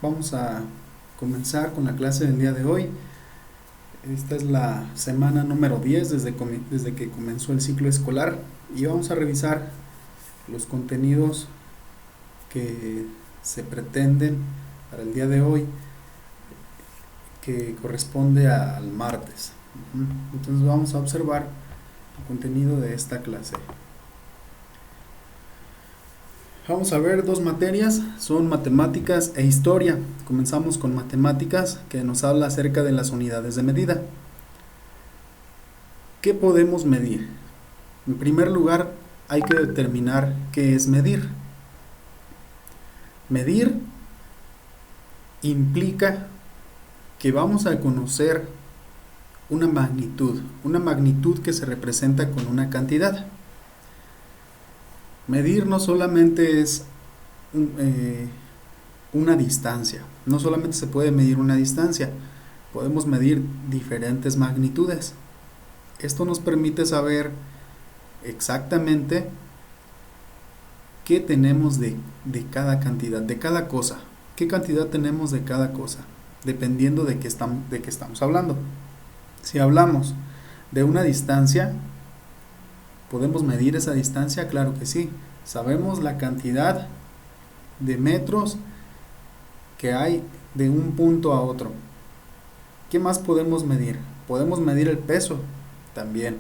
Vamos a comenzar con la clase del día de hoy. Esta es la semana número 10 desde que comenzó el ciclo escolar y vamos a revisar los contenidos que se pretenden para el día de hoy, que corresponde al martes. Entonces vamos a observar el contenido de esta clase. Vamos a ver dos materias, son matemáticas e historia. Comenzamos con matemáticas, que nos habla acerca de las unidades de medida. ¿Qué podemos medir? En primer lugar, hay que determinar qué es medir. Medir implica que vamos a conocer una magnitud que se representa con una cantidad. Medir no solamente es una distancia, no solamente se puede medir una distancia, podemos medir diferentes magnitudes. Esto nos permite saber exactamente qué tenemos de cada cantidad, de cada cosa, qué cantidad tenemos de cada cosa, dependiendo de qué estamos hablando. Si hablamos de una distancia, ¿podemos medir esa distancia? Claro que sí. Sabemos la cantidad de metros que hay de un punto a otro. ¿Qué más podemos medir? Podemos medir el peso también.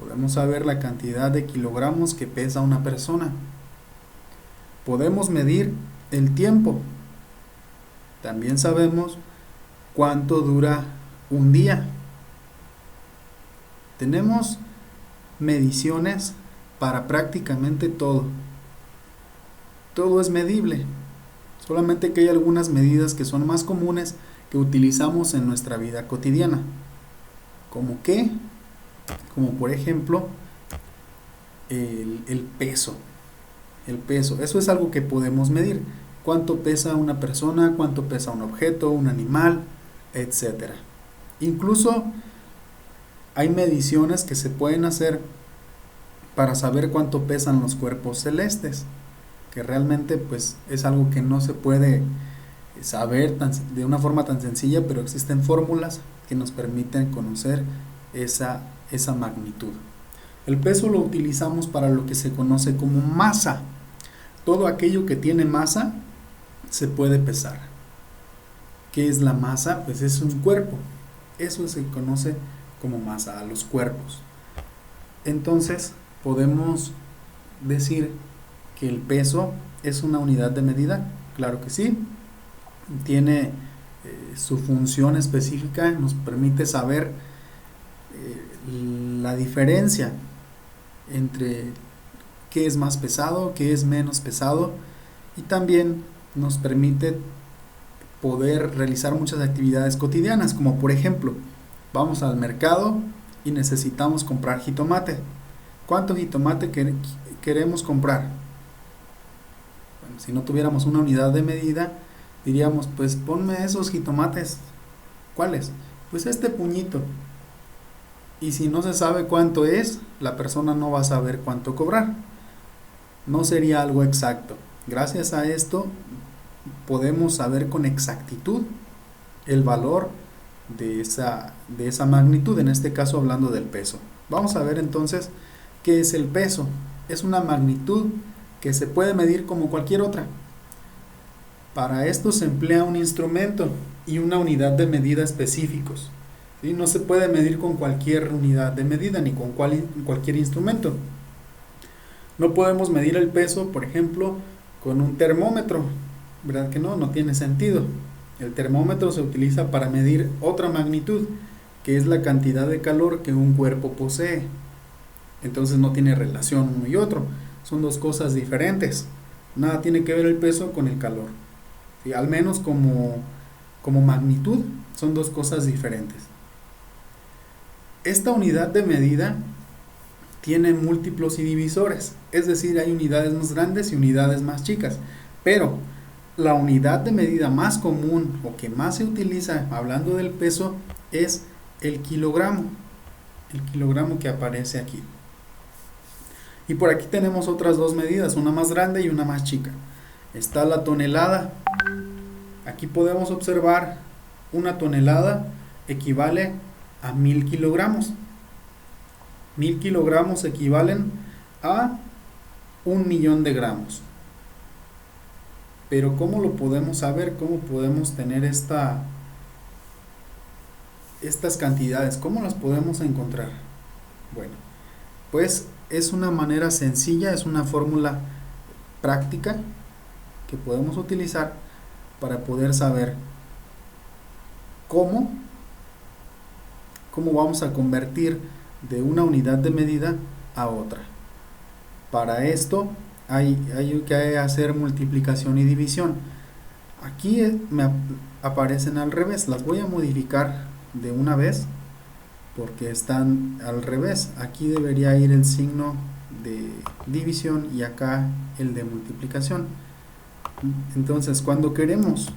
Podemos saber la cantidad de kilogramos que pesa una persona. Podemos medir el tiempo. También sabemos cuánto dura un día. Tenemos mediciones para prácticamente todo. Todo es medible, solamente que hay algunas medidas que son más comunes que utilizamos en nuestra vida cotidiana. ¿Cómo qué? Como por ejemplo el peso. El peso, eso es algo que podemos medir. ¿Cuánto pesa una persona? ¿Cuánto pesa un objeto, un animal? Etcétera. Incluso hay mediciones que se pueden hacer para saber cuánto pesan los cuerpos celestes, que realmente pues es algo que no se puede saber de una forma tan sencilla, pero existen fórmulas que nos permiten conocer esa magnitud. El peso lo utilizamos para lo que se conoce como masa. Todo aquello que tiene masa se puede pesar. ¿Qué es la masa? Pues es un cuerpo. Eso se conoce como masa, a los cuerpos. Entonces, podemos decir que el peso es una unidad de medida. Claro que sí. Tiene su función específica, nos permite saber la diferencia entre qué es más pesado, qué es menos pesado, y también nos permite poder realizar muchas actividades cotidianas, como por ejemplo, vamos al mercado y necesitamos comprar jitomate. ¿Cuánto jitomate queremos comprar? Bueno, si no tuviéramos una unidad de medida, diríamos, pues ponme esos jitomates. ¿Cuáles? Pues este puñito. Y si no se sabe cuánto es, la persona no va a saber cuánto cobrar. No sería algo exacto. Gracias a esto podemos saber con exactitud el valor de esa magnitud, en este caso hablando del peso. Vamos a ver entonces qué es el peso. Es una magnitud que se puede medir como cualquier otra. Para esto se emplea un instrumento y una unidad de medida específicos. ¿Sí? No se puede medir con cualquier unidad de medida ni con cualquier instrumento. No podemos medir el peso, por ejemplo, con un termómetro, ¿verdad que no? No tiene sentido. El termómetro se utiliza para medir otra magnitud, que es la cantidad de calor que un cuerpo posee. Entonces no tiene relación uno y otro, son dos cosas diferentes. Nada tiene que ver el peso con el calor. ¿Sí? Al menos como magnitud, son dos cosas diferentes. Esta unidad de medida tiene múltiplos y divisores, es decir, hay unidades más grandes y unidades más chicas, pero la unidad de medida más común o que más se utiliza hablando del peso es el kilogramo que aparece aquí. Y por aquí tenemos otras dos medidas, una más grande y una más chica. Está la tonelada. Aquí podemos observar una tonelada equivale a 1000 kilogramos. 1000 kilogramos equivalen a 1.000.000 de gramos. Pero ¿cómo lo podemos saber? ¿Cómo podemos tener estas cantidades? ¿Cómo las podemos encontrar? Bueno, pues es una manera sencilla, es una fórmula práctica que podemos utilizar para poder saber cómo vamos a convertir de una unidad de medida a otra. Para esto hay que hacer multiplicación y división. Aquí me aparecen al revés, las voy a modificar de una vez porque están al revés. Aquí debería ir el signo de división y acá el de multiplicación. Entonces, cuando queremos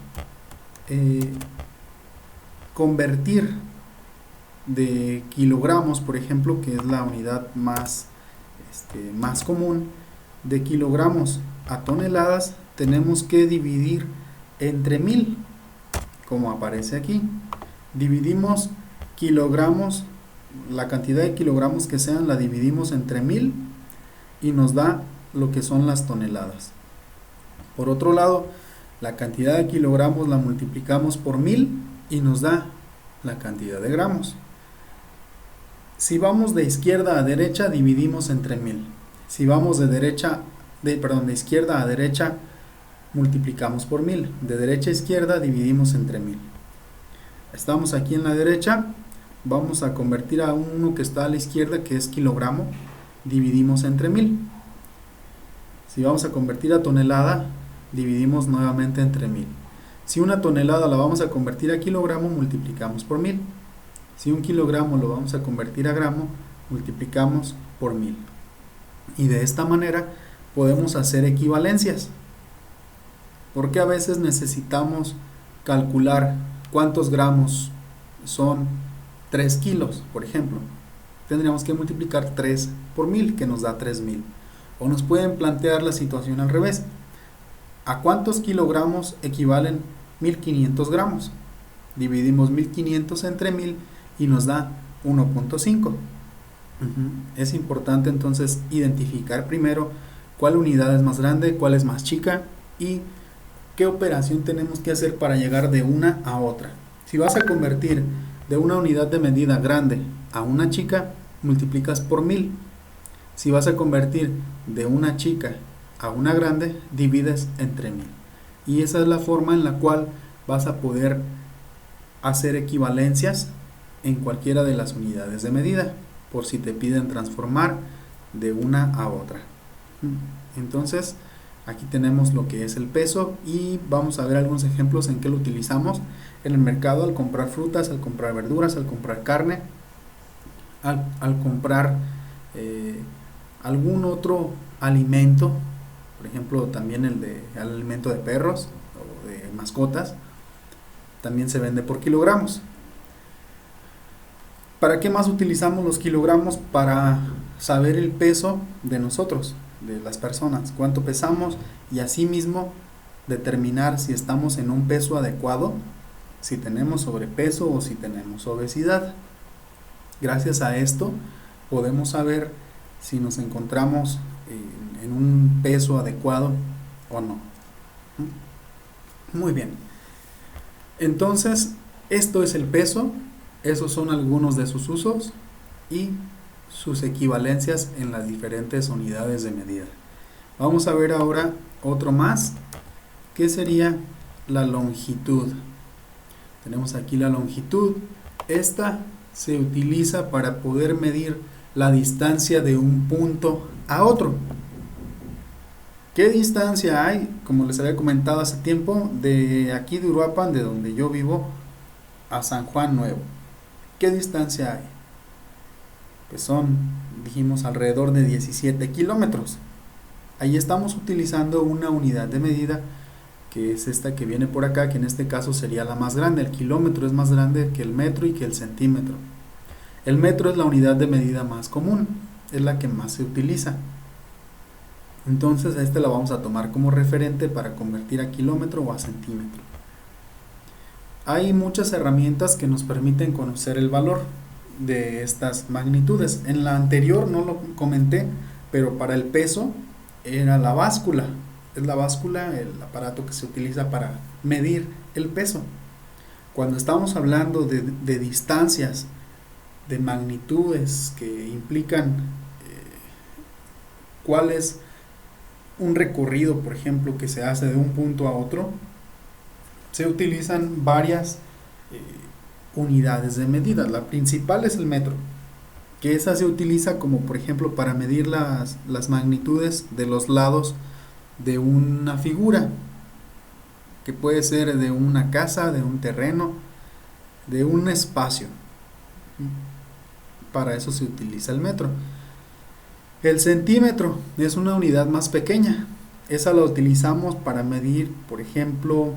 convertir de kilogramos, por ejemplo, que es la unidad más común, de kilogramos a toneladas, tenemos que dividir entre 1000, como aparece aquí. Dividimos kilogramos, la cantidad de kilogramos que sean, la dividimos entre 1000 y nos da lo que son las toneladas. Por otro lado, la cantidad de kilogramos la multiplicamos por 1000 y nos da la cantidad de gramos. Si vamos de izquierda a derecha, dividimos entre 1000. Si vamos de izquierda a derecha, multiplicamos por 1000. De derecha a izquierda, dividimos entre 1000. Estamos aquí en la derecha, vamos a convertir a uno que está a la izquierda, que es kilogramo, dividimos entre 1000. Si vamos a convertir a tonelada, dividimos nuevamente entre 1000. Si una tonelada la vamos a convertir a kilogramo, multiplicamos por 1000. Si un kilogramo lo vamos a convertir a gramo, multiplicamos por 1000. Y de esta manera podemos hacer equivalencias. Porque a veces necesitamos calcular cuántos gramos son 3 kilos, por ejemplo. Tendríamos que multiplicar 3 por 1000, que nos da 3000. O nos pueden plantear la situación al revés. ¿A cuántos kilogramos equivalen 1500 gramos? Dividimos 1500 entre 1000 y nos da 1.5. Es importante entonces identificar primero cuál unidad es más grande, cuál es más chica y qué operación tenemos que hacer para llegar de una a otra. Si vas a convertir de una unidad de medida grande a una chica, multiplicas por 1000. Si vas a convertir de una chica a una grande, divides entre 1000. Y esa es la forma en la cual vas a poder hacer equivalencias en cualquiera de las unidades de medida, por si te piden transformar de una a otra. Entonces, aquí tenemos lo que es el peso y vamos a ver algunos ejemplos en que lo utilizamos en el mercado al comprar frutas, al comprar verduras, al comprar carne, al comprar algún otro alimento, por ejemplo también el alimento de perros o de mascotas, también se vende por kilogramos. ¿Para qué más utilizamos los kilogramos? Para saber el peso de nosotros, de las personas, cuánto pesamos y asimismo determinar si estamos en un peso adecuado, si tenemos sobrepeso o si tenemos obesidad. Gracias a esto podemos saber si nos encontramos en un peso adecuado o no. Muy bien. Entonces, esto es el peso. Esos son algunos de sus usos y sus equivalencias en las diferentes unidades de medida. Vamos a ver ahora otro más, que sería la longitud. Tenemos aquí la longitud. Esta se utiliza para poder medir la distancia de un punto a otro. ¿Qué distancia hay? Como les había comentado hace tiempo, de aquí de Uruapan, de donde yo vivo, a San Juan Nuevo. ¿Qué distancia hay? Pues son, dijimos, alrededor de 17 kilómetros. Ahí estamos utilizando una unidad de medida, que es esta que viene por acá, que en este caso sería la más grande. El kilómetro es más grande que el metro y que el centímetro. El metro es la unidad de medida más común, es la que más se utiliza. Entonces a esta la vamos a tomar como referente para convertir a kilómetro o a centímetro. Hay muchas herramientas que nos permiten conocer el valor de estas magnitudes. En la anterior no lo comenté, pero para el peso era la báscula. Es la báscula el aparato que se utiliza para medir el peso. Cuando estamos hablando de distancias, de magnitudes que implican cuál es un recorrido, por ejemplo, que se hace de un punto a otro, se utilizan varias unidades de medida. La principal es el metro, que esa se utiliza como por ejemplo para medir las magnitudes de los lados de una figura, que puede ser de una casa, de un terreno, de un espacio. Para eso se utiliza el metro. El centímetro es una unidad más pequeña. Esa la utilizamos para medir, por ejemplo,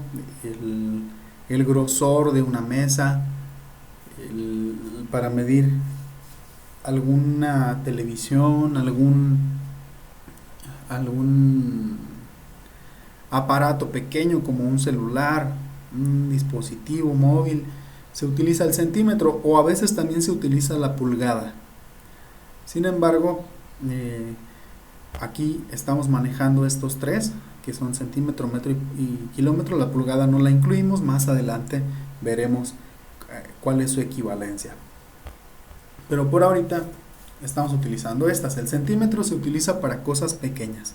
el grosor de una mesa, para medir alguna televisión, algún aparato pequeño como un celular, un dispositivo móvil. Se utiliza el centímetro, o a veces también se utiliza la pulgada. Sin embargo, aquí estamos manejando estos tres, que son centímetro, metro y kilómetro. La pulgada no la incluimos, más adelante veremos cuál es su equivalencia. Pero por ahorita estamos utilizando estas. El centímetro se utiliza para cosas pequeñas,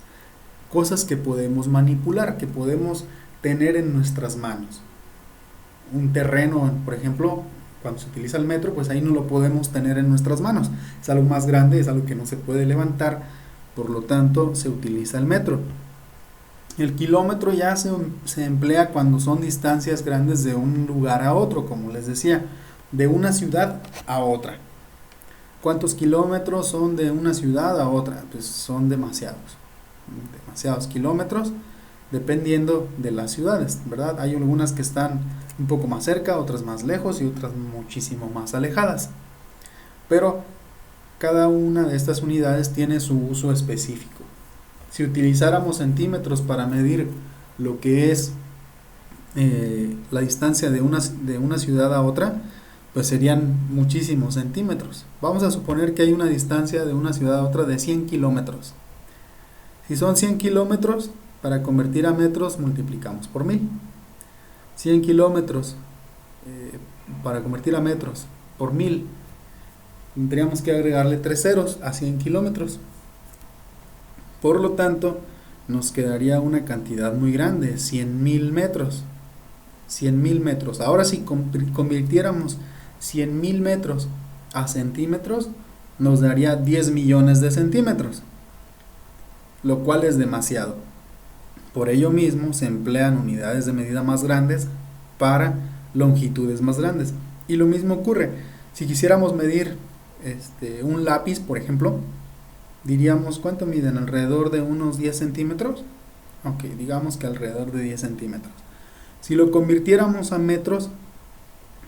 cosas que podemos manipular, que podemos tener en nuestras manos. Un terreno, por ejemplo, cuando se utiliza el metro, pues ahí no lo podemos tener en nuestras manos. Es algo más grande, es algo que no se puede levantar, por lo tanto se utiliza el metro. El kilómetro ya se emplea cuando son distancias grandes de un lugar a otro, como les decía, de una ciudad a otra. ¿Cuántos kilómetros son de una ciudad a otra? Pues son demasiados kilómetros, dependiendo de las ciudades, ¿verdad? Hay algunas que están un poco más cerca, otras más lejos y otras muchísimo más alejadas. Pero cada una de estas unidades tiene su uso específico. Si utilizáramos centímetros para medir lo que es la distancia de una ciudad a otra, pues serían muchísimos centímetros. Vamos a suponer que hay una distancia de una ciudad a otra de 100 kilómetros. Si son 100 kilómetros, para convertir a metros multiplicamos por 1000. 100 kilómetros para convertir a metros por 1000, tendríamos que agregarle 3 ceros a 100 kilómetros. Por lo tanto, nos quedaría una cantidad muy grande, 100.000 metros. 100.000 metros. Ahora, si convirtiéramos 100.000 metros a centímetros, nos daría 10 millones de centímetros, lo cual es demasiado. Por ello mismo se emplean unidades de medida más grandes para longitudes más grandes. Y lo mismo ocurre si quisiéramos medir un lápiz, por ejemplo. Diríamos, ¿cuánto miden? Alrededor de unos 10 centímetros. Ok, digamos que alrededor de 10 centímetros. Si lo convirtiéramos a metros,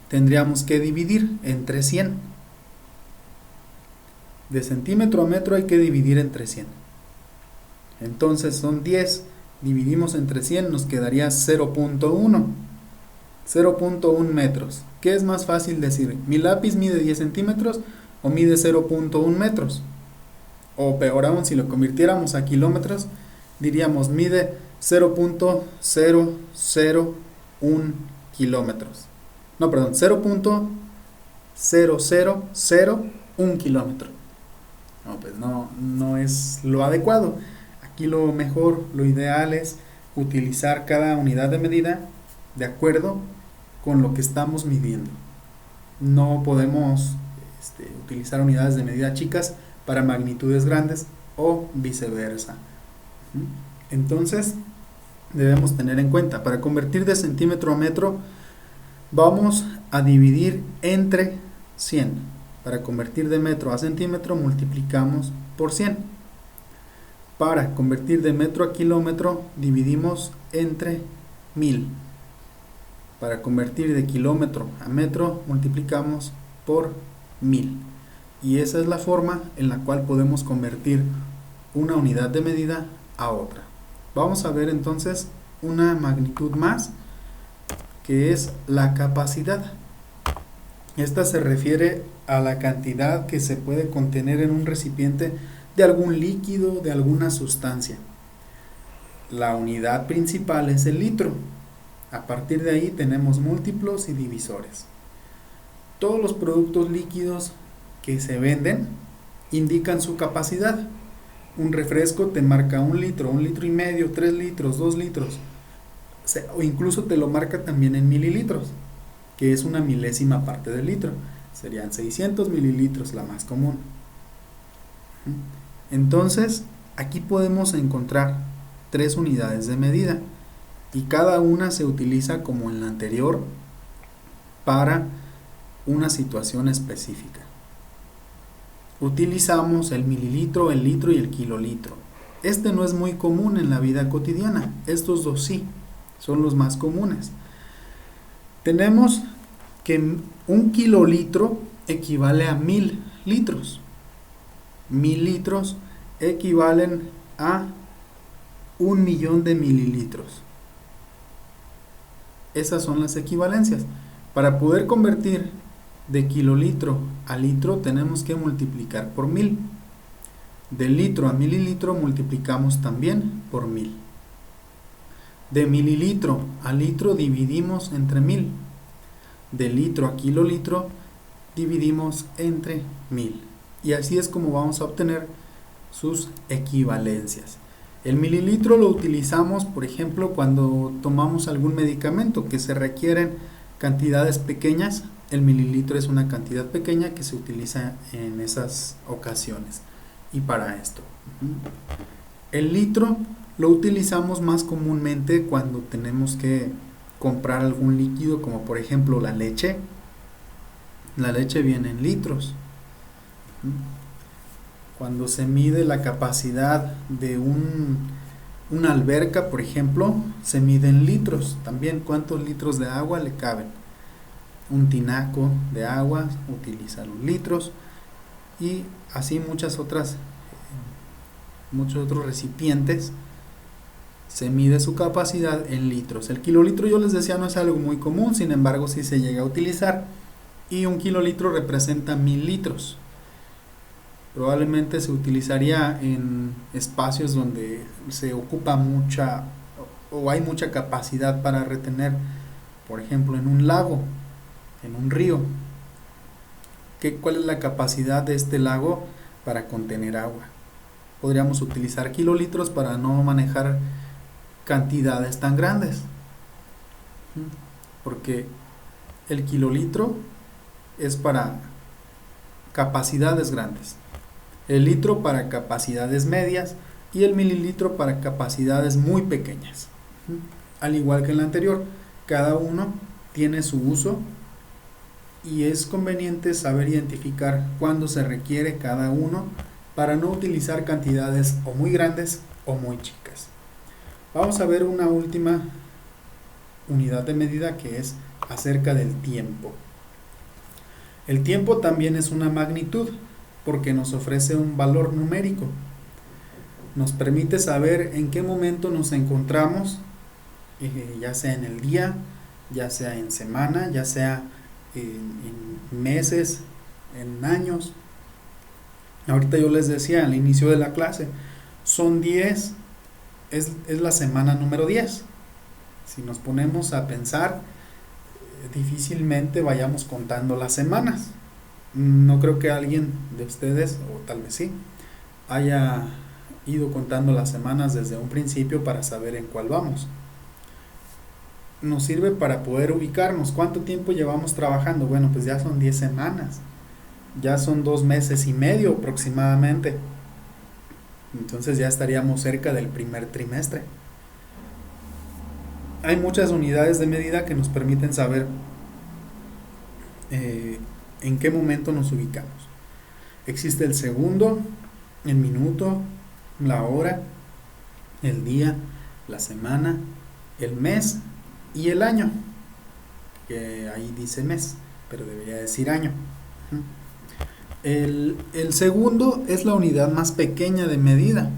tendríamos que dividir entre 100. De centímetro a metro hay que dividir entre 100. Entonces son 10, dividimos entre 100, nos quedaría 0.1. 0.1 metros. ¿Qué es más fácil decir? ¿Mi lápiz mide 10 centímetros o mide 0.1 metros? O peor aún, si lo convirtiéramos a kilómetros, diríamos mide 0.001 kilómetros. No, perdón, 0.0001 kilómetro. No, pues no es lo adecuado. Aquí lo mejor, lo ideal es utilizar cada unidad de medida de acuerdo con lo que estamos midiendo. No podemos utilizar unidades de medida chicas para magnitudes grandes o viceversa. Entonces debemos tener en cuenta, para convertir de centímetro a metro vamos a dividir entre 100. Para convertir de metro a centímetro multiplicamos por 100. Para convertir de metro a kilómetro dividimos entre 1000. Para convertir de kilómetro a metro multiplicamos por 1000. Y esa es la forma en la cual podemos convertir una unidad de medida a otra. Vamos a ver entonces una magnitud más, que es la capacidad. Esta se refiere a la cantidad que se puede contener en un recipiente de algún líquido, de alguna sustancia. La unidad principal es el litro. A partir de ahí tenemos múltiplos y divisores. Todos los productos líquidos que se venden indican su capacidad. Un refresco te marca 1 litro, 1,5 litros, 3 litros, 2 litros. O incluso te lo marca también en mililitros, que es una milésima parte del litro. Serían 600 mililitros la más común. Entonces, aquí podemos encontrar 3 unidades de medida y cada una se utiliza como en la anterior para una situación específica. Utilizamos el mililitro, el litro y el kilolitro. Este no es muy común en la vida cotidiana, estos dos sí, son los más comunes. Tenemos que 1 kilolitro equivale a 1000 litros. 1000 litros equivalen a 1,000,000 de mililitros. Esas son las equivalencias. Para poder convertir de kilolitro a litro tenemos que multiplicar por 1000. De litro a mililitro multiplicamos también por 1000. De mililitro a litro dividimos entre 1000. De litro a kilolitro dividimos entre 1000. Y así es como vamos a obtener sus equivalencias. El mililitro lo utilizamos, por ejemplo, cuando tomamos algún medicamento que se requieren cantidades pequeñas. El mililitro es una cantidad pequeña que se utiliza en esas ocasiones y para esto. El litro lo utilizamos más comúnmente cuando tenemos que comprar algún líquido, como por ejemplo la leche. La leche viene en litros. Cuando se mide la capacidad de una alberca, por ejemplo, se mide en litros. También cuántos litros de agua le caben. Un tinaco de agua utiliza los litros y así muchos otros recipientes se mide su capacidad en litros. El kilolitro, yo les decía, no es algo muy común, sin embargo sí se llega a utilizar y 1 kilolitro representa 1000 litros. Probablemente se utilizaría en espacios donde se ocupa mucha o hay mucha capacidad para retener, por ejemplo en un lago, en un río. ¿Cuál es la capacidad de este lago para contener agua? Podríamos utilizar kilolitros para no manejar cantidades tan grandes, porque el kilolitro es para capacidades grandes, el litro para capacidades medias y el mililitro para capacidades muy pequeñas. Al igual que en la anterior, cada uno tiene su uso y es conveniente saber identificar cuándo se requiere cada uno para no utilizar cantidades o muy grandes o muy chicas. Vamos a ver una última unidad de medida que es acerca del tiempo. El tiempo también es una magnitud porque nos ofrece un valor numérico. Nos permite saber en qué momento nos encontramos, ya sea en el día, ya sea en semana, ya sea en meses, en años. Ahorita yo les decía al inicio de la clase, son 10, es la semana número 10. Si nos ponemos a pensar, difícilmente vayamos contando las semanas. No creo que alguien de ustedes, o tal vez sí, haya ido contando las semanas desde un principio para saber en cuál vamos. Nos sirve para poder ubicarnos. ¿Cuánto tiempo llevamos trabajando? Bueno, pues ya son 10 semanas. Ya son 2 meses y medio aproximadamente. Entonces ya estaríamos cerca del primer trimestre. Hay muchas unidades de medida que nos permiten saber en qué momento nos ubicamos. Existe el segundo, el minuto, la hora, el día, la semana, el mes y el año, que ahí dice mes, pero debería decir año. El segundo es la unidad más pequeña de medida.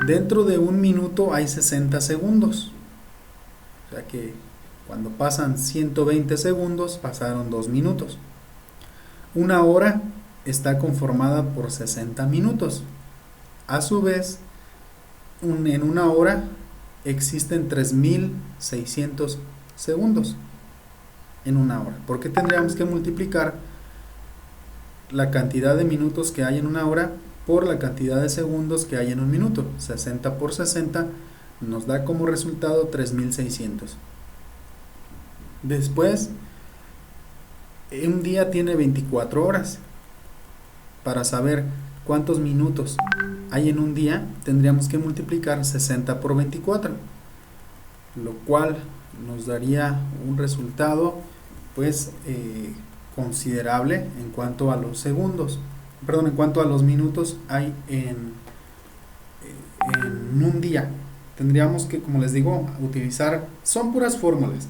Dentro de un minuto hay 60 segundos. O sea que Cuando pasan 120 segundos, pasaron 2 minutos. Una hora está conformada por 60 minutos. A su vez, en una hora existen 3600 segundos en una hora. ¿Por qué tendríamos que multiplicar la cantidad de minutos que hay en una hora por la cantidad de segundos que hay en un minuto? 60 por 60 nos da como resultado 3600. Después, un día tiene 24 horas. Para saber cuántos minutos hay en un día, tendríamos que multiplicar 60 por 24, lo cual nos daría un resultado pues considerable en cuanto a los segundos, perdón, en cuanto a los minutos hay en un día. Tendríamos que, como les digo, utilizar, son puras fórmulas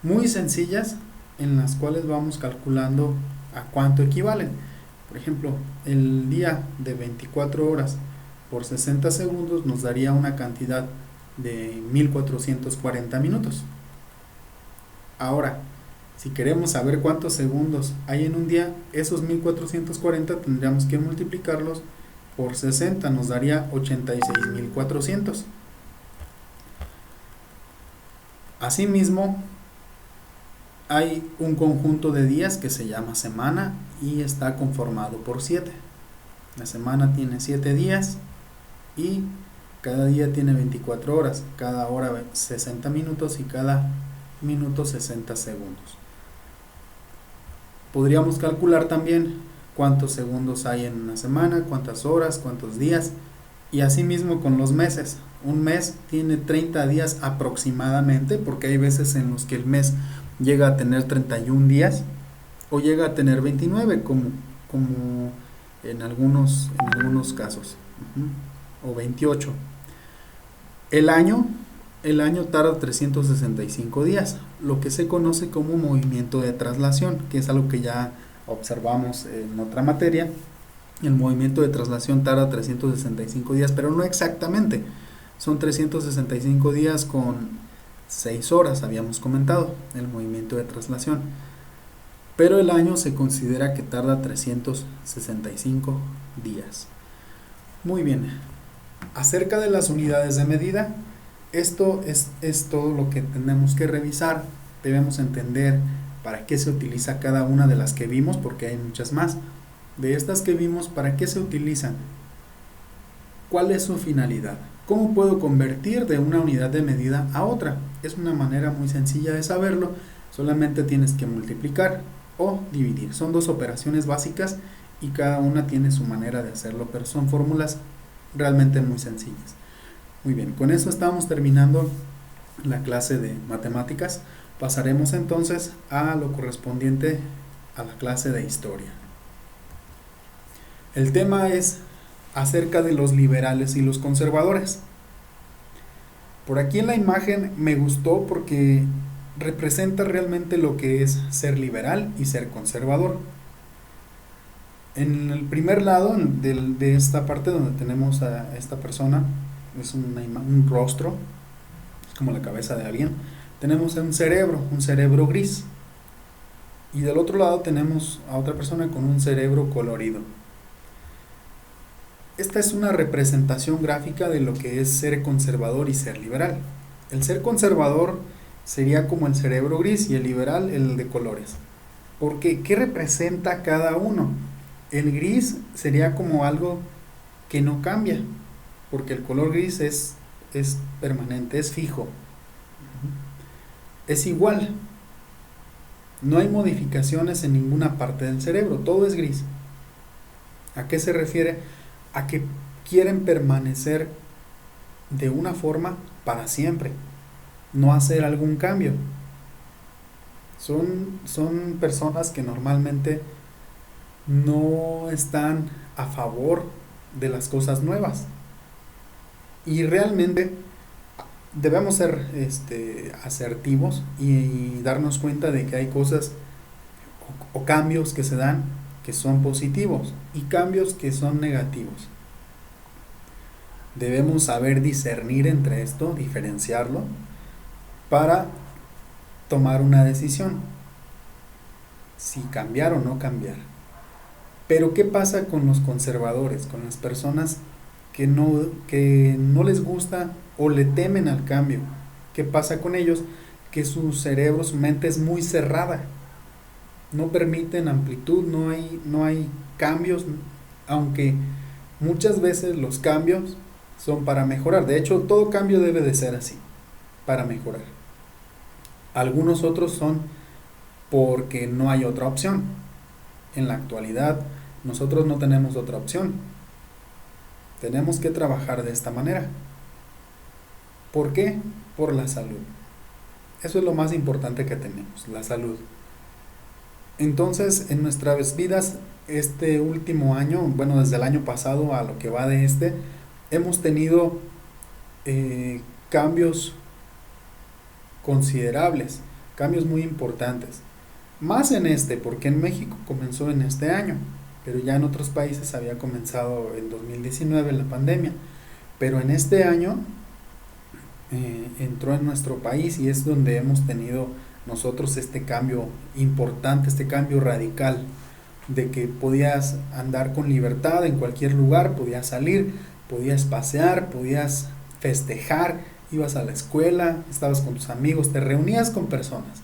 muy sencillas en las cuales vamos calculando a cuánto equivalen. Por ejemplo, el día de 24 horas por 60 segundos nos daría una cantidad de 1440 minutos. Ahora, si queremos saber cuántos segundos hay en un día, esos 1440 tendríamos que multiplicarlos por 60, nos daría 86.400. Asimismo, hay un conjunto de días que se llama semana y está conformado por 7. La semana tiene 7 días y cada día tiene 24 horas, cada hora 60 minutos y cada minuto 60 segundos. Podríamos calcular también cuántos segundos hay en una semana, cuántas horas, cuántos días, y asimismo con los meses. Un mes tiene 30 días aproximadamente, porque hay veces en los que el mes llega a tener 31 días o llega a tener 29 como en algunos casos, o 28. El año tarda 365 días, lo que se conoce como movimiento de traslación, que es algo que ya observamos en otra materia. El movimiento de traslación tarda 365 días, pero no exactamente, son 365 días con 6 horas, habíamos comentado, el movimiento de traslación. Pero el año se considera que tarda 365 días. Muy bien. Acerca de las unidades de medida, esto es todo lo que tenemos que revisar. Debemos entender para qué se utiliza cada una de las que vimos, porque hay muchas más. De estas que vimos, ¿para qué se utilizan? ¿Cuál es su finalidad? ¿Cómo puedo convertir de una unidad de medida a otra? Es una manera muy sencilla de saberlo, solamente tienes que multiplicar o dividir. Son dos operaciones básicas y cada una tiene su manera de hacerlo, pero son fórmulas realmente muy sencillas. Muy bien, con eso estamos terminando la clase de matemáticas. Pasaremos entonces a lo correspondiente a la clase de historia. El tema es acerca de los liberales y los conservadores. Por aquí en la imagen me gustó porque representa realmente lo que es ser liberal y ser conservador. En el primer lado de esta parte donde tenemos a esta persona, es un rostro, es como la cabeza de alguien, tenemos un cerebro gris, y del otro lado tenemos a otra persona con un cerebro colorido. Esta es una representación gráfica de lo que es ser conservador y ser liberal. El ser conservador sería como el cerebro gris y el liberal el de colores. Porque, ¿qué representa cada uno? El gris sería como algo que no cambia, porque el color gris es permanente, es fijo, es igual. No hay modificaciones en ninguna parte del cerebro, todo es gris. ¿A qué se refiere? A que quieren permanecer de una forma para siempre, no hacer algún cambio. Son personas que normalmente no están a favor de las cosas nuevas, y realmente debemos ser asertivos y darnos cuenta de que hay cosas o cambios que se dan que son positivos y cambios que son negativos. Debemos saber discernir entre esto, diferenciarlo, para tomar una decisión, si cambiar o no cambiar. Pero ¿qué pasa con los conservadores, con las personas que no les gusta o le temen al cambio? ¿Qué pasa con ellos? Que su cerebro, su mente es muy cerrada, no permiten amplitud, no hay cambios, aunque muchas veces los cambios son para mejorar. De hecho, todo cambio debe de ser así, para mejorar. Algunos otros son porque no hay otra opción. En la actualidad, nosotros no tenemos otra opción. Tenemos que trabajar de esta manera. ¿Por qué? Por la salud. Eso es lo más importante que tenemos, la salud. Entonces, en nuestras vidas, este último año, bueno, desde el año pasado a lo que va de hemos tenido cambios considerables, cambios muy importantes. Más en porque en México comenzó en este año, pero ya en otros países había comenzado en 2019 la pandemia. Pero en este año entró en nuestro país y es donde hemos tenido nosotros este cambio importante, este cambio radical, de que podías andar con libertad en cualquier lugar, podías salir, podías pasear, podías festejar, ibas a la escuela, estabas con tus amigos, te reunías con personas.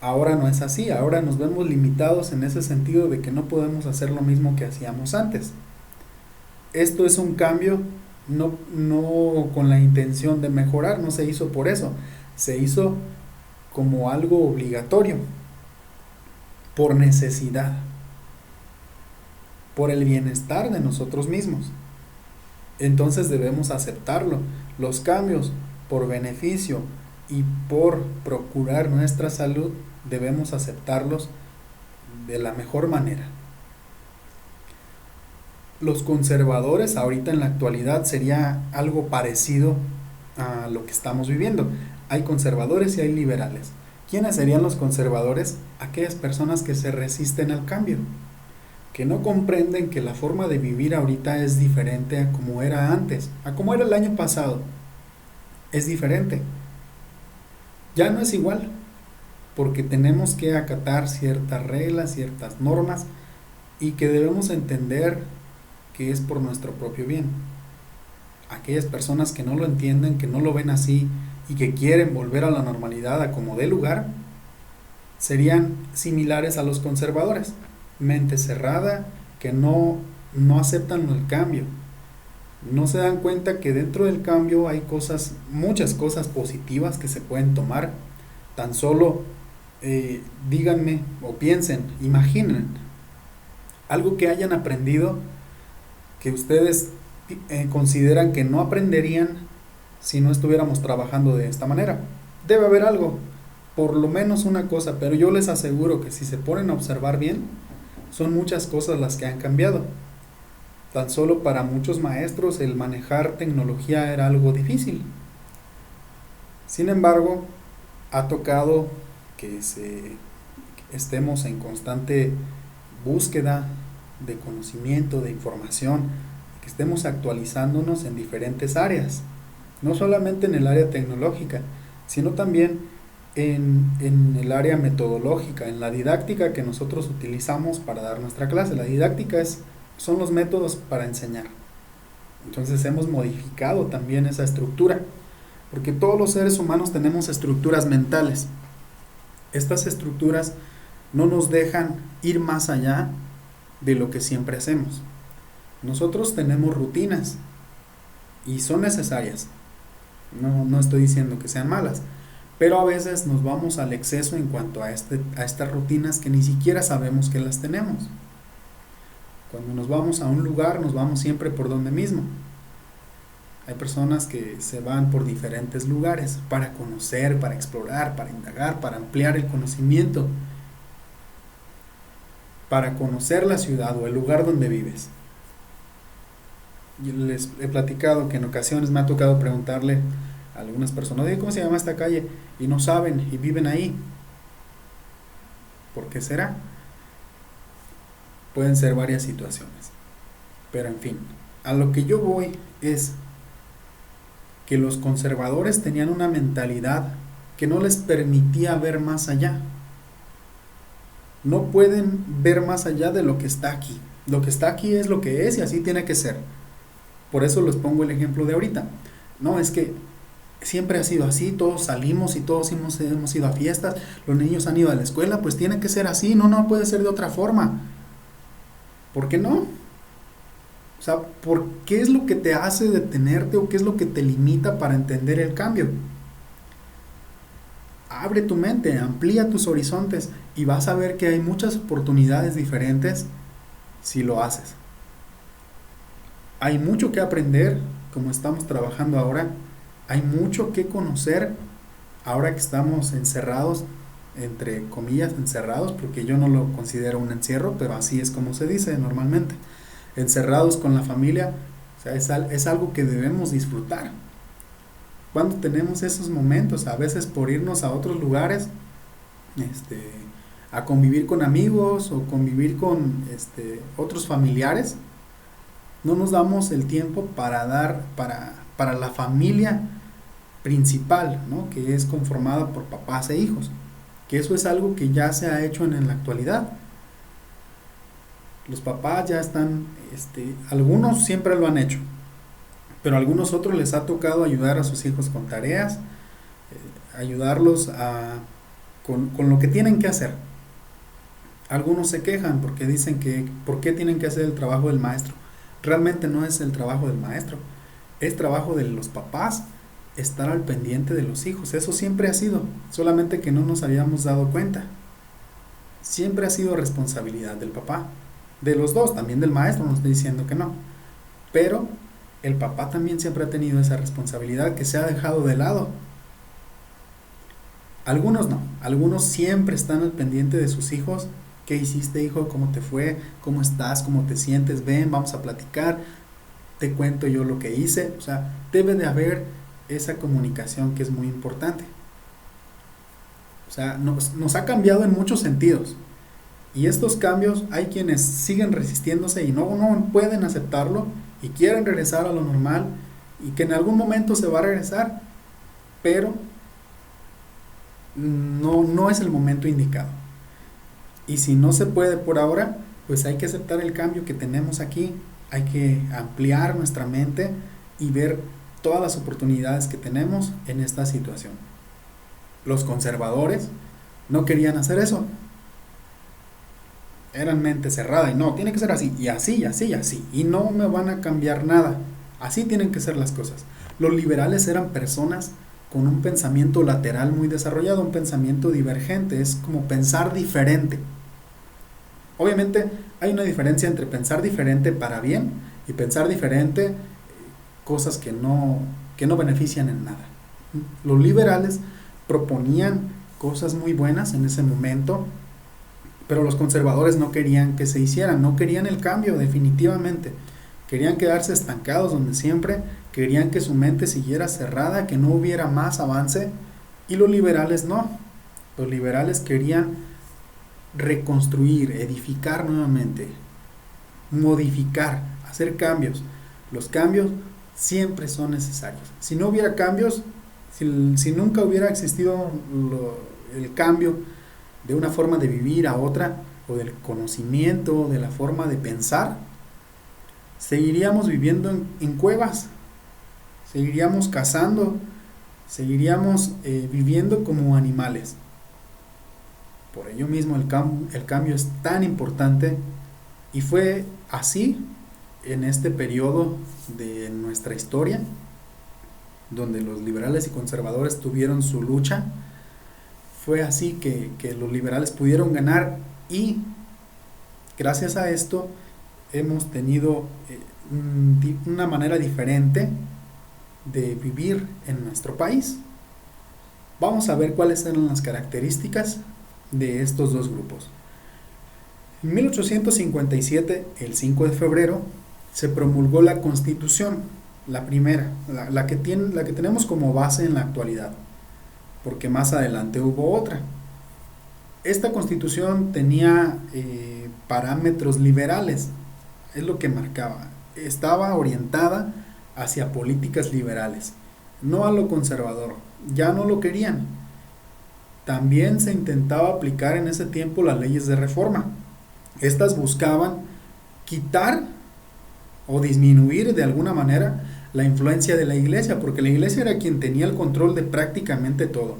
Ahora no es así, ahora nos vemos limitados en ese sentido de que no podemos hacer lo mismo que hacíamos antes. Esto es un cambio no con la intención de mejorar, no se hizo por eso, se hizo como algo obligatorio, por necesidad, por el bienestar de nosotros mismos. Entonces debemos aceptarlo. Los cambios por beneficio y por procurar nuestra salud debemos aceptarlos de la mejor manera. Los conservadores ahorita en la actualidad sería algo parecido a lo que estamos viviendo. Hay conservadores y hay liberales. ¿Quiénes serían los conservadores? Aquellas personas que se resisten al cambio, que no comprenden que la forma de vivir ahorita es diferente a como era antes, a como era el año pasado. Es diferente. Ya no es igual, porque tenemos que acatar ciertas reglas, ciertas normas, y que debemos entender que es por nuestro propio bien. Aquellas personas que no lo entienden, que no lo ven así, y que quieren volver a la normalidad a como dé lugar, serían similares a los conservadores. Mente cerrada, que no aceptan el cambio. No se dan cuenta que dentro del cambio hay muchas cosas positivas que se pueden tomar. Tan solo díganme o piensen, imaginen algo que hayan aprendido que ustedes consideran que no aprenderían si no estuviéramos trabajando de esta manera. Debe haber algo, por lo menos una cosa, pero yo les aseguro que si se ponen a observar bien, son muchas cosas las que han cambiado. Tan solo para muchos maestros el manejar tecnología era algo difícil. Sin embargo, ha tocado que estemos en constante búsqueda de conocimiento, de información, que estemos actualizándonos en diferentes áreas, no solamente en el área tecnológica, sino también en el área metodológica, en la didáctica que nosotros utilizamos para dar nuestra clase. La didáctica son los métodos para enseñar. Entonces hemos modificado también esa estructura, porque todos los seres humanos tenemos estructuras mentales. Estas estructuras no nos dejan ir más allá de lo que siempre hacemos. Nosotros tenemos rutinas y son necesarias. No estoy diciendo que sean malas, pero a veces nos vamos al exceso en cuanto a estas rutinas que ni siquiera sabemos que las tenemos. Cuando nos vamos a un lugar, nos vamos siempre por donde mismo. Hay personas que se van por diferentes lugares para conocer, para explorar, para indagar, para ampliar el conocimiento, para conocer la ciudad o el lugar donde vives. Yo les he platicado que en ocasiones me ha tocado preguntarle a algunas personas, oye, ¿cómo se llama esta calle? Y no saben y viven ahí. ¿Por qué será? Pueden ser varias situaciones. Pero en fin, a lo que yo voy es que los conservadores tenían una mentalidad que no les permitía ver más allá. No pueden ver más allá de lo que está aquí. Lo que está aquí es lo que es y así tiene que ser. Por eso les pongo el ejemplo de ahorita. No, es que siempre ha sido así, todos salimos y todos hemos ido a fiestas, los niños han ido a la escuela, pues tiene que ser así, no puede ser de otra forma. ¿Por qué no? O sea, ¿qué es lo que te hace detenerte o qué es lo que te limita para entender el cambio? Abre tu mente, amplía tus horizontes y vas a ver que hay muchas oportunidades diferentes si lo haces. Hay mucho que aprender, como estamos trabajando ahora, hay mucho que conocer ahora que estamos encerrados, entre comillas encerrados, porque yo no lo considero un encierro, pero así es como se dice normalmente, encerrados con la familia. O sea, es algo que debemos disfrutar. Cuando tenemos esos momentos, a veces por irnos a otros lugares, a convivir con amigos o convivir con otros familiares, no nos damos el tiempo para la familia principal, ¿no? Que es conformada por papás e hijos, que eso es algo que ya se ha hecho en la actualidad. Los papás ya están, algunos siempre lo han hecho, pero a algunos otros les ha tocado ayudar a sus hijos con tareas, ayudarlos con lo que tienen que hacer. Algunos se quejan porque dicen que ¿por qué tienen que hacer el trabajo del maestro? Realmente no es el trabajo del maestro, es trabajo de los papás estar al pendiente de los hijos. Eso siempre ha sido, solamente que no nos habíamos dado cuenta. Siempre ha sido responsabilidad del papá, de los dos, también del maestro, no estoy diciendo que no, pero el papá también siempre ha tenido esa responsabilidad que se ha dejado de lado. Algunos no, algunos siempre están al pendiente de sus hijos. ¿Qué hiciste, hijo? ¿Cómo te fue? ¿Cómo estás? ¿Cómo te sientes? Ven, vamos a platicar, te cuento yo lo que hice. O sea, debe de haber esa comunicación que es muy importante. O sea, nos ha cambiado en muchos sentidos. Y estos cambios hay quienes siguen resistiéndose y no pueden aceptarlo y quieren regresar a lo normal y que en algún momento se va a regresar, pero no es el momento indicado. Y si no se puede por ahora, pues hay que aceptar el cambio que tenemos aquí, hay que ampliar nuestra mente y ver todas las oportunidades que tenemos en esta situación. Los conservadores no querían hacer eso. Eran mente cerrada y no, tiene que ser así, y así, y así, y así, y no me van a cambiar nada. Así tienen que ser las cosas. Los liberales eran personas con un pensamiento lateral muy desarrollado, un pensamiento divergente, es como pensar diferente. Obviamente hay una diferencia entre pensar diferente para bien y pensar diferente cosas que no benefician en nada. Los liberales proponían cosas muy buenas en ese momento, pero los conservadores no querían que se hicieran, no querían el cambio definitivamente. Querían quedarse estancados donde siempre, querían que su mente siguiera cerrada, que no hubiera más avance, y los liberales no. Los liberales querían reconstruir, edificar nuevamente, modificar, hacer cambios. Los cambios siempre son necesarios. Si no hubiera cambios, si nunca hubiera existido el cambio de una forma de vivir a otra, o del conocimiento, de la forma de pensar, seguiríamos viviendo en cuevas, seguiríamos cazando, seguiríamos viviendo como animales. Por ello mismo el cambio es tan importante, y fue así en este periodo de nuestra historia, donde los liberales y conservadores tuvieron su lucha. Fue así que los liberales pudieron ganar, y gracias a esto hemos tenido una manera diferente de vivir en nuestro país. Vamos a ver cuáles eran las características de estos dos grupos. En 1857, el 5 de febrero, se promulgó la Constitución, la primera, la que tenemos como base en la actualidad, porque más adelante hubo otra. Esta Constitución tenía parámetros liberales, es lo que marcaba. Estaba orientada hacia políticas liberales, no a lo conservador. Ya no lo querían. también se intentaba aplicar en ese tiempo las leyes de reforma. Estas buscaban quitar o disminuir de alguna manera la influencia de la iglesia, porque la iglesia era quien tenía el control de prácticamente todo.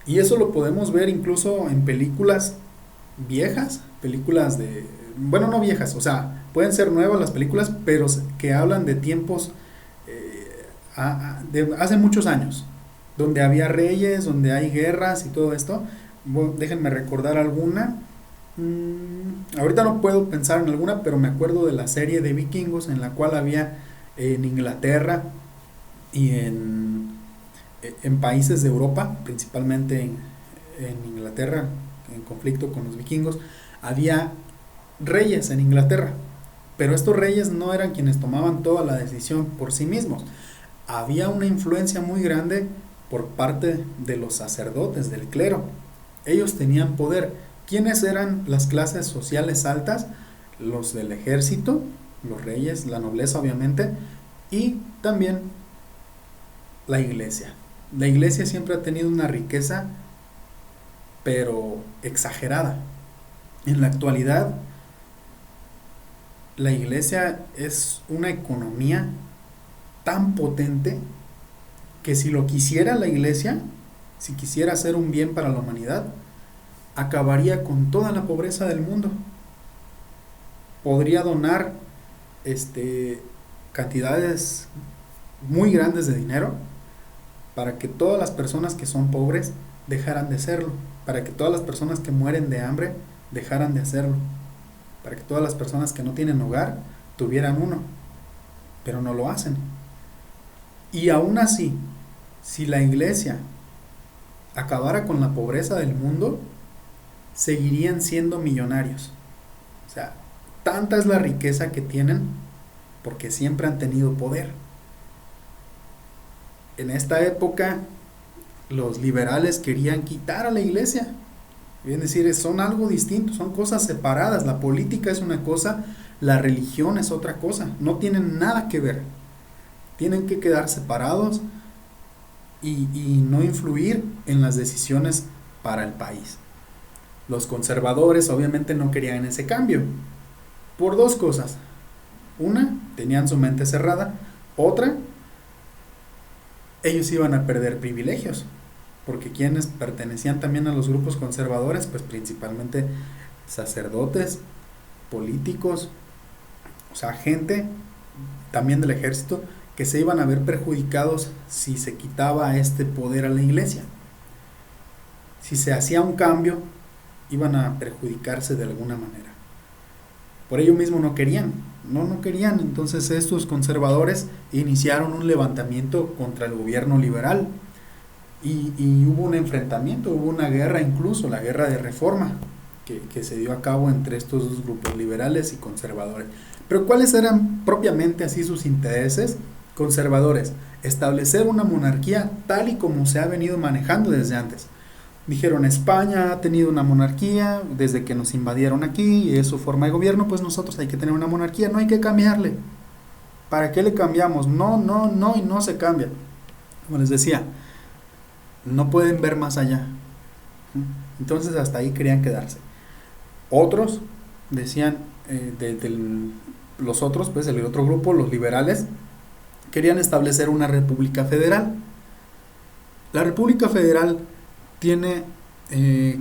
Y eso lo podemos ver incluso en películas viejas, películas de, bueno, no viejas, o sea, pueden ser nuevas las películas, pero que hablan de tiempos de hace muchos años, donde había reyes, donde hay guerras y todo esto. Bueno, déjenme recordar alguna. Ahorita no puedo pensar en alguna, pero me acuerdo de la serie de Vikingos en la cual había en Inglaterra y en países de Europa, principalmente en Inglaterra, en conflicto con los vikingos, había reyes en Inglaterra, pero estos reyes no eran quienes tomaban toda la decisión por sí mismos. Había una influencia muy grande por parte de los sacerdotes, del clero. Ellos tenían poder. ¿Quiénes eran las clases sociales altas? Los del ejército, los reyes, la nobleza obviamente, y también la iglesia. La iglesia siempre ha tenido una riqueza, pero exagerada. En la actualidad, la iglesia es una economía tan potente que si lo quisiera la iglesia, si quisiera hacer un bien para la humanidad, acabaría con toda la pobreza del mundo. Podría donar cantidades muy grandes de dinero para que todas las personas que son pobres dejaran de serlo, para que todas las personas que mueren de hambre dejaran de hacerlo, para que todas las personas que no tienen hogar tuvieran uno, pero no lo hacen. Y aún así, si la iglesia acabara con la pobreza del mundo, seguirían siendo millonarios. O sea, tanta es la riqueza que tienen porque siempre han tenido poder. En esta época, los liberales querían quitar a la iglesia. Es decir, son algo distinto, son cosas separadas. La política es una cosa, la religión es otra cosa. No tienen nada que ver. Tienen que quedar separados y no influir en las decisiones para el país. Los conservadores obviamente no querían ese cambio, por dos cosas. Una, tenían su mente cerrada. Otra, ellos iban a perder privilegios, porque quienes pertenecían también a los grupos conservadores, pues principalmente sacerdotes, políticos, o sea, gente también del ejército, que se iban a ver perjudicados si se quitaba este poder a la iglesia. Si se hacía un cambio, iban a perjudicarse de alguna manera. Por ello mismo no querían. Entonces estos conservadores iniciaron un levantamiento contra el gobierno liberal y hubo un enfrentamiento, hubo una guerra, incluso la guerra de reforma que se dio a cabo entre estos dos grupos, liberales y conservadores. Pero ¿cuáles eran propiamente así sus intereses? Conservadores, establecer una monarquía tal y como se ha venido manejando desde antes. Dijeron, España ha tenido una monarquía desde que nos invadieron aquí y es su forma de gobierno, pues nosotros hay que tener una monarquía, no hay que cambiarle. ¿Para qué le cambiamos? No, y no se cambia. Como les decía, no pueden ver más allá. Entonces hasta ahí querían quedarse. Otros decían, los otros, pues el otro grupo, los liberales, querían establecer una república federal. La república federal tiene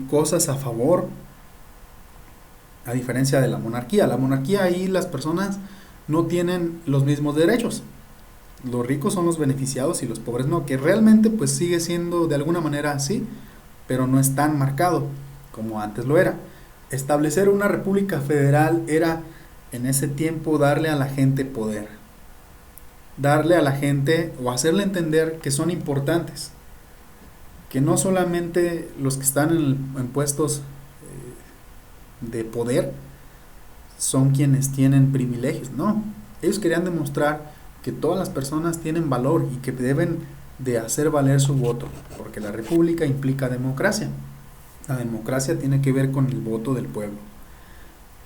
cosas a favor, a diferencia de la monarquía. La monarquía, ahí las personas no tienen los mismos derechos. Los ricos son los beneficiados y los pobres no, que realmente pues sigue siendo de alguna manera así, pero no es tan marcado como antes lo era. Establecer una república federal era en ese tiempo darle a la gente poder, darle a la gente o hacerle entender que son importantes, que no solamente los que están en puestos de poder son quienes tienen privilegios, no, ellos querían demostrar que todas las personas tienen valor y que deben de hacer valer su voto, porque la república implica democracia. La democracia tiene que ver con el voto del pueblo.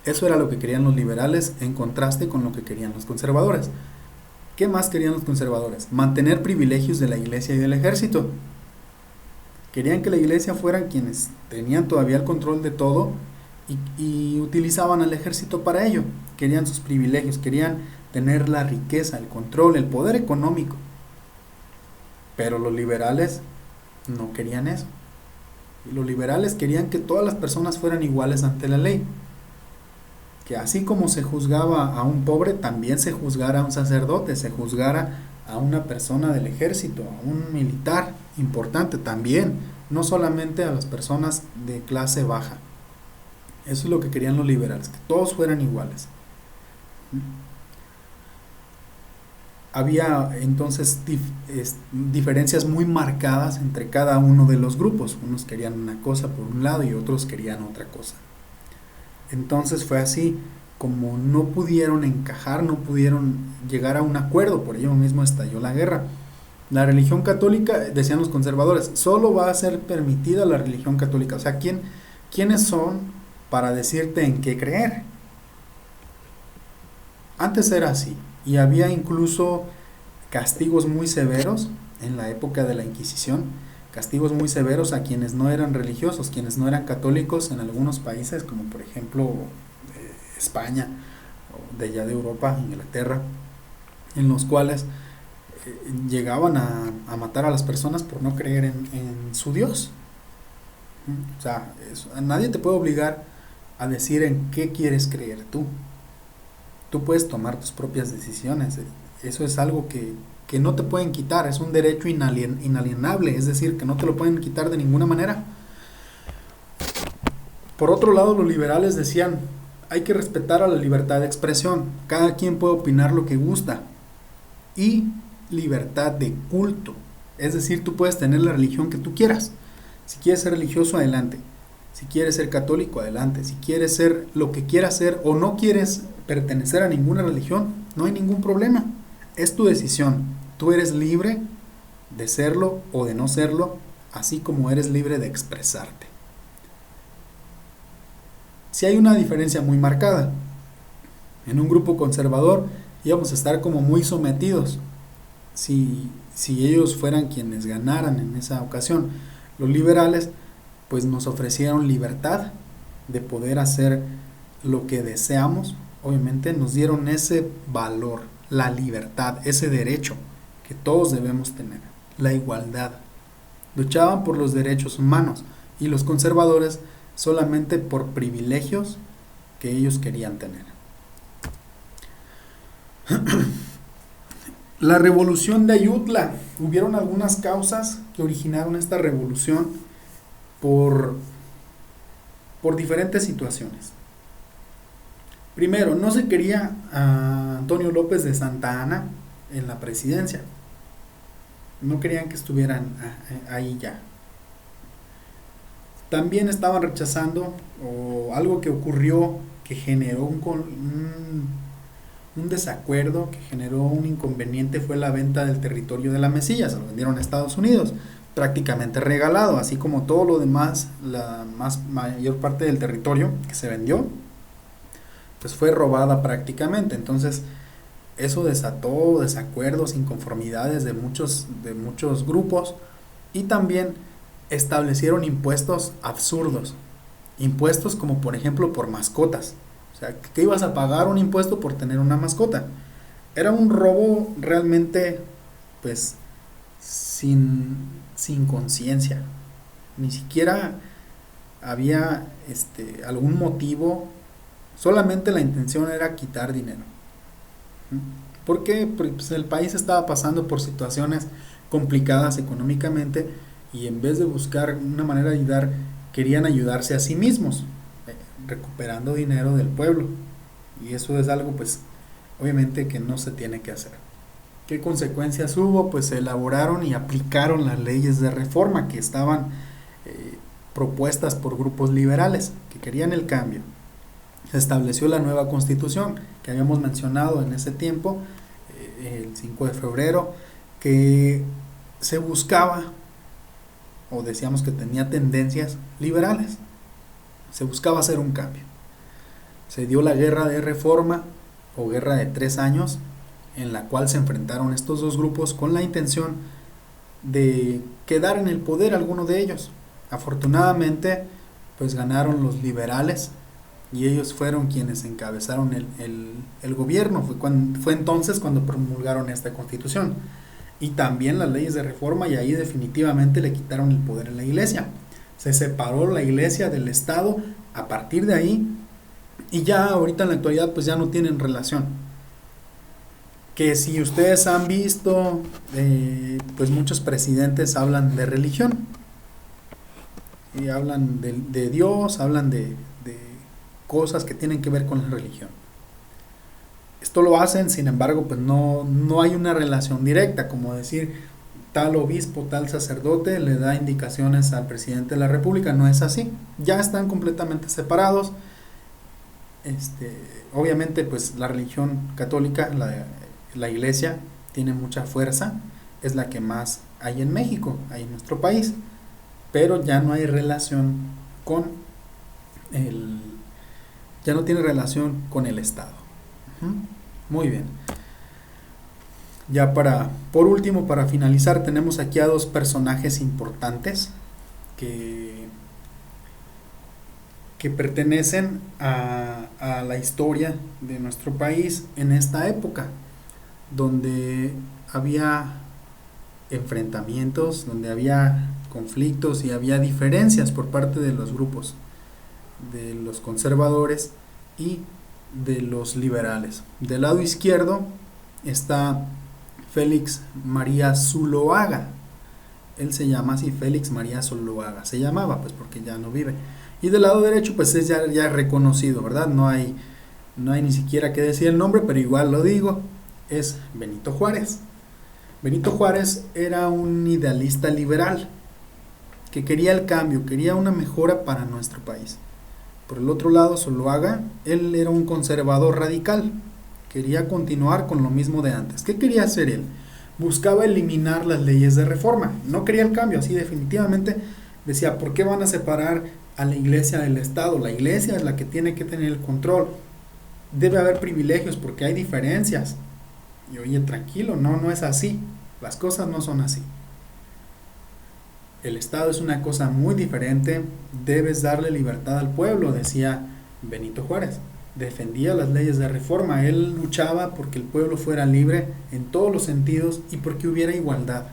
Eso era lo que querían los liberales en contraste con lo que querían los conservadores. ¿Qué más querían los conservadores? Mantener privilegios de la iglesia y del ejército. Querían que la iglesia fueran quienes tenían todavía el control de todo y utilizaban al ejército para ello. Querían sus privilegios, querían tener la riqueza, el control, el poder económico. Pero los liberales no querían eso. Y los liberales querían que todas las personas fueran iguales ante la ley. Que así como se juzgaba a un pobre, también se juzgara a un sacerdote, se juzgara a una persona del ejército, a un militar importante también, no solamente a las personas de clase baja. Eso es lo que querían los liberales, que todos fueran iguales. Había entonces diferencias muy marcadas entre cada uno de los grupos. Unos querían una cosa por un lado y otros querían otra cosa. Entonces fue así, como no pudieron encajar, no pudieron llegar a un acuerdo, por ello mismo estalló la guerra. La religión católica, decían los conservadores, solo va a ser permitida la religión católica. O sea, ¿quiénes son para decirte en qué creer? Antes era así, y había incluso castigos muy severos en la época de la Inquisición, castigos muy severos a quienes no eran religiosos, quienes no eran católicos en algunos países, como por ejemplo España, o de allá de Europa, Inglaterra, en los cuales llegaban a matar a las personas por no creer en su Dios. O sea, nadie te puede obligar a decir en qué quieres creer tú. Tú puedes tomar tus propias decisiones. Eso es algo que no te pueden quitar, es un derecho inalienable, es decir, que no te lo pueden quitar de ninguna manera. Por otro lado, los liberales decían, hay que respetar a la libertad de expresión, cada quien puede opinar lo que gusta, y libertad de culto, es decir, tú puedes tener la religión que tú quieras. Si quieres ser religioso, adelante. Si quieres ser católico, adelante. Si quieres ser lo que quieras ser o no quieres pertenecer a ninguna religión, no hay ningún problema. Es tu decisión. Tú eres libre de serlo o de no serlo, así como eres libre de expresarte. Si hay una diferencia muy marcada. En un grupo conservador íbamos a estar como muy sometidos. Si ellos fueran quienes ganaran en esa ocasión, los liberales pues nos ofrecieron libertad de poder hacer lo que deseamos. Obviamente nos dieron ese valor, la libertad, ese derecho que todos debemos tener, la igualdad. Luchaban por los derechos humanos y los conservadores solamente por privilegios que ellos querían tener. La revolución de Ayutla. Hubieron algunas causas que originaron esta revolución por diferentes situaciones. Primero, no se quería a Antonio López de Santa Anna en la presidencia. No querían que estuvieran ahí ya. También estaban rechazando, o algo que ocurrió que generó un desacuerdo, que generó un inconveniente, fue la venta del territorio de la Mesilla. Se lo vendieron a Estados Unidos, prácticamente regalado, así como todo lo demás, la mayor parte del territorio que se vendió, pues fue robada prácticamente. Entonces eso desató desacuerdos, inconformidades de muchos grupos, y también establecieron impuestos absurdos, impuestos como por ejemplo por mascotas. O sea, que ibas a pagar un impuesto por tener una mascota. Era un robo realmente pues sin conciencia. Ni siquiera había algún motivo, solamente la intención era quitar dinero. Porque pues, el país estaba pasando por situaciones complicadas económicamente, y en vez de buscar una manera de ayudar, querían ayudarse a sí mismos, recuperando dinero del pueblo. Y eso es algo pues obviamente que no se tiene que hacer. ¿Qué consecuencias hubo? Pues se elaboraron y aplicaron las leyes de reforma que estaban propuestas por grupos liberales que querían el cambio. Se estableció la nueva constitución que habíamos mencionado en ese tiempo, el 5 de febrero, que se buscaba, o decíamos que tenía tendencias liberales. Se buscaba hacer un cambio. Se dio la guerra de reforma, o guerra de 3 años, en la cual se enfrentaron estos dos grupos con la intención de quedar en el poder alguno de ellos. Afortunadamente, pues ganaron los liberales y ellos fueron quienes encabezaron el gobierno. Fue entonces cuando promulgaron esta constitución y también las leyes de reforma, y ahí definitivamente le quitaron el poder a la iglesia. Se separó la iglesia del Estado a partir de ahí, y ya ahorita en la actualidad pues ya no tienen relación. Que si ustedes han visto, pues muchos presidentes hablan de religión y hablan de Dios, hablan de cosas que tienen que ver con la religión. Esto lo hacen, sin embargo, pues no hay una relación directa, como decir tal obispo, tal sacerdote le da indicaciones al presidente de la República. No es así, ya están completamente separados. Obviamente pues la religión católica, la iglesia tiene mucha fuerza, es la que más hay en México, hay en nuestro país, pero ya no hay relación con ya no tiene relación con el Estado. Muy bien. Ya por último, para finalizar, tenemos aquí a dos personajes importantes que pertenecen a la historia de nuestro país en esta época, donde había enfrentamientos, donde había conflictos y había diferencias por parte de los grupos, de los conservadores y de los liberales. Del lado izquierdo está Félix María Zuloaga. Él se llama así, Félix María Zuloaga. Se llamaba, pues porque ya no vive. Y del lado derecho, pues es ya reconocido, ¿verdad? No hay ni siquiera que decir el nombre, pero igual lo digo. Es Benito Juárez. Benito Juárez era un idealista liberal que quería el cambio, quería una mejora para nuestro país. Por el otro lado, Zuloaga, él era un conservador radical, quería continuar con lo mismo de antes. ¿Qué quería hacer él? Buscaba eliminar las leyes de reforma, no quería el cambio, así definitivamente decía, ¿por qué van a separar a la iglesia del Estado? La iglesia es la que tiene que tener el control, debe haber privilegios porque hay diferencias. Y oye, tranquilo, no es así, las cosas no son así. El Estado es una cosa muy diferente, debes darle libertad al pueblo, decía Benito Juárez. Defendía las leyes de reforma, él luchaba porque el pueblo fuera libre en todos los sentidos y porque hubiera igualdad,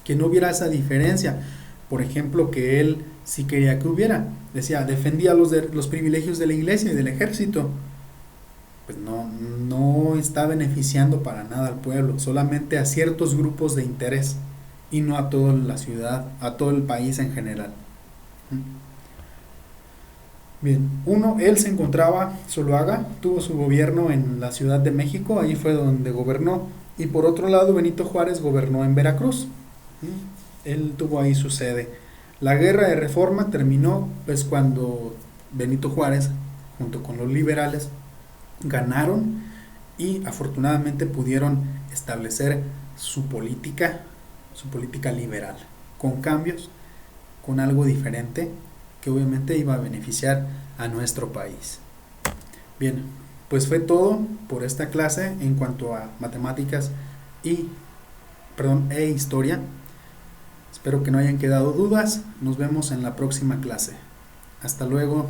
que no hubiera esa diferencia. Por ejemplo, que él sí quería que hubiera, decía, defendía los privilegios de la iglesia y del ejército. Pues no está beneficiando para nada al pueblo, solamente a ciertos grupos de interés y no a toda la ciudad, a todo el país en general. Bien, él se encontraba, Zuloaga, tuvo su gobierno en la Ciudad de México, ahí fue donde gobernó, y por otro lado Benito Juárez gobernó en Veracruz, él tuvo ahí su sede. La guerra de reforma terminó pues cuando Benito Juárez, junto con los liberales, ganaron y afortunadamente pudieron establecer su política liberal, con cambios, con algo diferente que obviamente iba a beneficiar a nuestro país. Bien, pues fue todo por esta clase en cuanto a matemáticas e historia. Espero que no hayan quedado dudas. Nos vemos en la próxima clase. Hasta luego.